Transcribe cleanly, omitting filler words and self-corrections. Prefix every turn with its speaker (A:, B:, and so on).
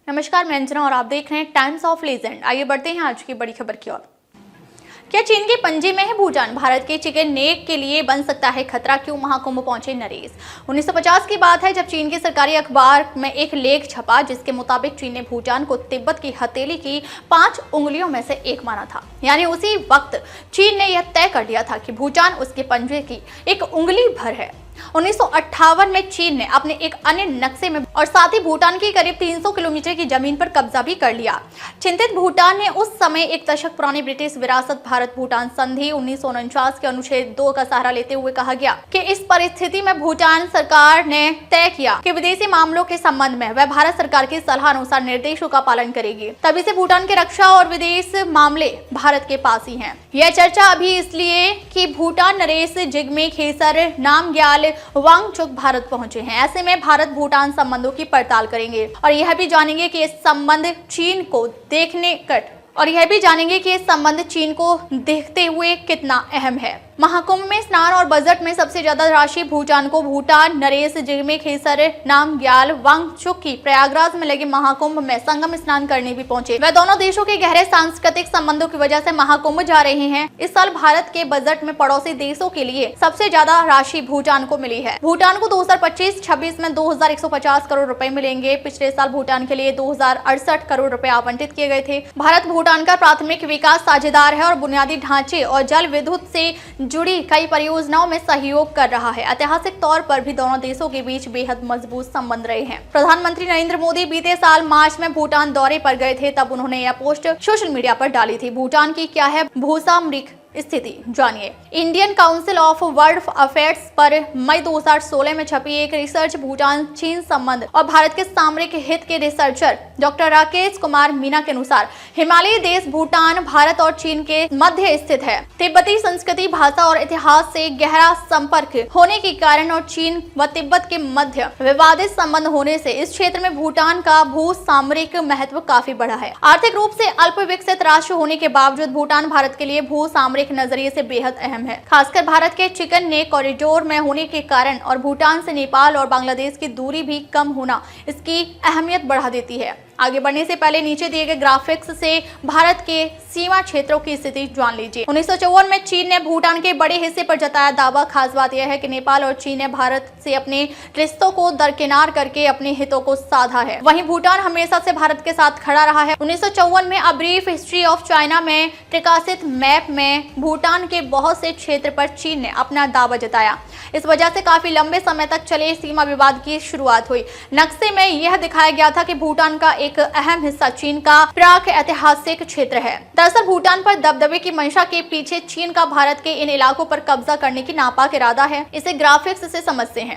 A: नमस्कार, मैं अंजना और आप देख रहे हैं टाइम्स ऑफ लेजेंड। आइए बढ़ते हैं आज की बड़ी खबर की ओर। क्या चीन के पंजे में है भूटान? भारत के चिकन नेक के लिए बन सकता है खतरा, क्यों महाकुंभ पहुंचे नरेश? 1950 की बात है जब चीन के सरकारी अखबार में एक लेख छपा जिसके मुताबिक चीन ने भूटान को तिब्बत की हथेली की 5 उंगलियों में से एक माना था। यानी उसी वक्त चीन ने यह तय कर लिया था कि भूटान उसके पंजे की एक उंगली भर है। 1958 में चीन ने अपने एक अन्य नक्शे में और साथ ही भूटान की करीब 300 किलोमीटर की जमीन पर कब्जा भी कर लिया। चिंतित भूटान ने उस समय एक दशक पुरानी ब्रिटिश विरासत भारत भूटान संधि 1949 के अनुच्छेद 2 का सहारा लेते हुए कहा गया कि इस परिस्थिति में भूटान सरकार ने तय किया कि विदेशी मामलों के संबंध में वह भारत सरकार की सलाह अनुसार निर्देशों का पालन करेगी। तभी से भूटान के रक्षा और विदेश मामले भारत के पास ही हैं। यह चर्चा अभी इसलिए कि भूटान नरेश जिग्मे खेसर नामग्याल वांगचुक भारत पहुंचे हैं। ऐसे में भारत भूटान संबंधों की पड़ताल करेंगे और यह भी जानेंगे कि इस संबंध चीन को देखते हुए कितना अहम है। महाकुंभ में स्नान और बजट में सबसे ज्यादा राशि भूटान को भूटान नरेश जिग्मे खेसर नामग्याल वांगचुक की प्रयागराज में लगे महाकुंभ में संगम स्नान करने भी पहुंचे। वह दोनों देशों के गहरे सांस्कृतिक संबंधों की वजह से महाकुंभ जा रहे हैं। इस साल भारत के बजट में पड़ोसी देशों के लिए सबसे ज्यादा राशि भूटान को मिली है। भूटान को 2025-26 में 2150 करोड़ रुपए मिलेंगे। पिछले साल भूटान के लिए 2068 करोड़ रुपए आवंटित किए गए थे। भारत भूटान का प्राथमिक विकास साझेदार है और बुनियादी ढांचे और जल विद्युत से जुड़ी कई परियोजनाओं में सहयोग कर रहा है। ऐतिहासिक तौर पर भी दोनों देशों के बीच बेहद मजबूत संबंध रहे हैं। प्रधानमंत्री नरेंद्र मोदी बीते साल मार्च में भूटान दौरे पर गए थे, तब उन्होंने यह पोस्ट सोशल मीडिया पर डाली थी। भूटान की क्या है भूसामरिक स्थिति, जानिए। Indian council of world affairs पर मई 2016 में छपी एक रिसर्च भूटान चीन संबंध और भारत के सामरिक हित के रिसर्चर डॉक्टर राकेश कुमार मीना के अनुसार हिमालयी देश भूटान भारत और चीन के मध्य स्थित है। तिब्बती संस्कृति, भाषा और इतिहास से गहरा संपर्क होने के कारण और चीन व तिब्बत के मध्य विवादित संबंध होने से इस क्षेत्र में भूटान का भू सामरिक महत्व काफी बढ़ा है। आर्थिक रूप से अल्प विकसित राष्ट्र होने के बावजूद भूटान भारत के लिए भू सामरिक नजरिए से बेहद अहम है, खासकर भारत के चिकन नेक कॉरिडोर में होने के कारण और भूटान से नेपाल और बांग्लादेश की दूरी भी कम होना इसकी अहमियत बढ़ा देती है। आगे बढ़ने से पहले नीचे दिए गए ग्राफिक्स से भारत के सीमा क्षेत्रों की स्थिति जान लीजिए। 1954 में चीन ने भूटान के बड़े हिस्से पर जताया दावा। खास बात यह है कि नेपाल और चीन ने भारत से अपने रिश्तों को दरकिनार करके अपने हितों को साधा है। वहीं भूटान हमेशा से भारत के साथ खड़ा रहा है। 1954 में a brief history of China में प्रकाशित मैप में भूटान के बहुत से क्षेत्र पर चीन ने अपना दावा जताया। इस वजह से काफी लंबे समय तक चले सीमा विवाद की शुरुआत हुई। नक्शे में यह दिखाया गया था कि भूटान का एक अहम हिस्सा चीन का प्राक ऐतिहासिक क्षेत्र है। दरअसल भूटान पर दबदबे की मंशा के पीछे चीन का भारत के इन इलाकों पर कब्जा करने की नापाक इरादा है। इसे ग्राफिक्स से समझते हैं।